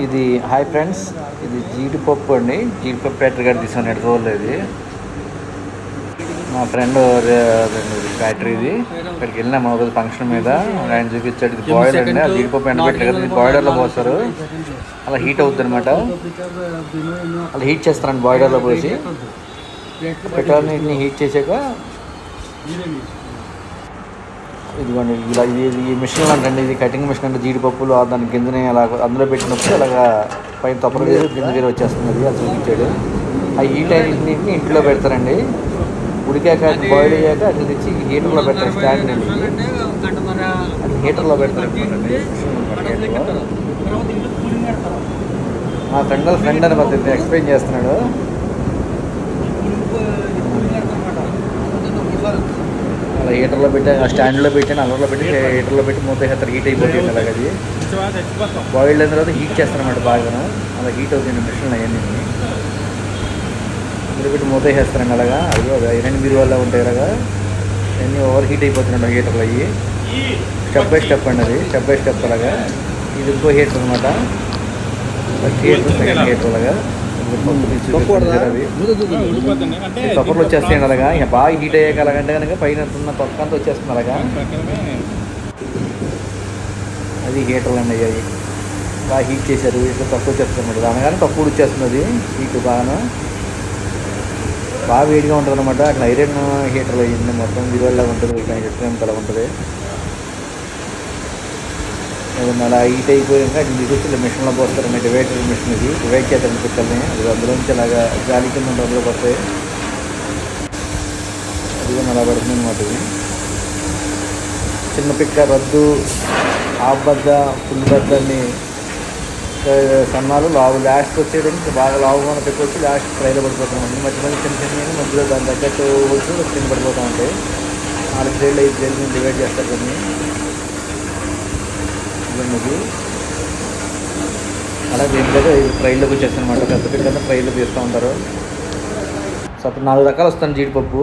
ఇది hi friends, ఇది జీడిపప్పు అండి. జీడిపప్పు ఫ్యాక్టరీ గారు తీసుకుని రోజులు ఇది మా ఫ్రెండ్ ఫ్యాక్టరీ. ఇది ఇక్కడికి వెళ్ళినా మా రోజు ఫంక్షన్ మీద ఆయన చూపించాడు. ఇది బాయిలర్ అండి. ఆ జీడిపప్పు ఎండబెట్టారు కదా, ఇది బాయిలర్లో పోస్తారు. అలా హీట్ అవుతుంది అనమాట. అలా హీట్ చేస్తారండి బాయిలర్లో పోసి. పెట్రోల్ని హీట్ చేసాక ఇదిగోండి ఇలా ఈ మిషన్ అంటండి. ఇది కటింగ్ మిషన్ అంటే జీడిపప్పులు దాని గింజని అలా అందులో పెట్టినప్పుడు అలాగా పైన తొప్పలు వేరు గింజ వేరు వచ్చేస్తుంది. అది అది చూపించాడు. ఆ హీట్ అయినన్నింటిని ఇంట్లో పెడతారండి. ఉడికాక బాయిల్ అయ్యాక అది తెచ్చి హీటర్లో పెడతారు. స్టాండ్ అండి, అది హీటర్లో పెడతారు. మా ఫ్రెండ్ అని మధ్య ఎక్స్ప్లెయిన్ చేస్తున్నాడు. అలా హీటర్లో పెట్టి ఆ స్టాండ్లో పెట్టి అల్లర్లో పెట్టి హీటర్లో పెట్టి మూత వేస్తారు. హీట్ అయిపోతుంది. అలాగ అది బాయిల్డ్ అయిన తర్వాత హీట్ చేస్తారన్నమాట బాగా. అలా హీట్ అవుతుంది మిషన్ అవన్నీ. మీరు పెట్టి మూత వేసేస్తారండి అలాగా. అది ఐరన్ బీరు వల్ల ఉంటాయి అలాగా. అన్నీ ఓవర్ హీట్ అయిపోతున్నాడు హీటర్లో అయ్యి. స్టెప్ బై స్టెప్ అండి, అది స్టెప్ బై స్టెప్ అలాగా. ఇది ఇంకో హీటర్ అనమాట. ఫస్ట్ హీటర్, సెకండ్ హీటర్ అలాగా. తొక్కలు వచ్చేస్తాయండి అలాగా. ఇక బాగా హీట్ అయ్యాక అలాగంటే కనుక పైన ఉన్న తొక్క అంతా వచ్చేస్తుంది అలాగా. అది హీటర్లు అండి. అవి బాగా హీట్ చేశారు. ఇట్లా తక్కువ వచ్చేస్తుంది అనమాట. దానిగానే తక్కువ వచ్చేస్తుంది అది హీట్. బాగా వేడిగా ఉంటుంది అనమాట. అక్కడ ఐరన్ హీటర్లు అయ్యింది మొత్తం. విలువల్లాగా ఉంటుంది, అలా ఉంటుంది. అలా హీట్ అయిపోయాక అది దిగుతుంది మిషన్లో పోస్తారండి. డివైడర్ మిషన్ ఇది డివైడ్ చేస్తారండి పిక్కల్ని. అది అందులోంచి అలాగా గాలి కింద అందులో పడతాయి. అది కూడా అలా పడుతుంది అనమాట. ఇది చిన్న పిక్క, రద్దు, హాఫ్ బద్ద, ఫుల్ బద్దని సన్నాలు లావు లాస్ట్కి వచ్చేయడానికి బాగా లావుగా ఉన్న పిక్క వచ్చి లాస్ట్ ఫ్రైలో పడిపోతామండి. మధ్య మధ్య చిన్న చిన్న మధ్యలో దాని తగ్గట్టు వచ్చి కింద పడిపోతూ ఉంటాయి. 4 గ్రేడ్లు 5 గ్రేడ్లు డివైడ్ చేస్తారు కొన్ని. ఇది అలా దీని దగ్గర ఫ్రైలోకి వచ్చేస్తాను అనమాట. పెద్ద పిల్లలు ఫ్రైలో తీస్తూ ఉంటారు. సో అప్పుడు 4 రకాలు వస్తాను జీడిపప్పు.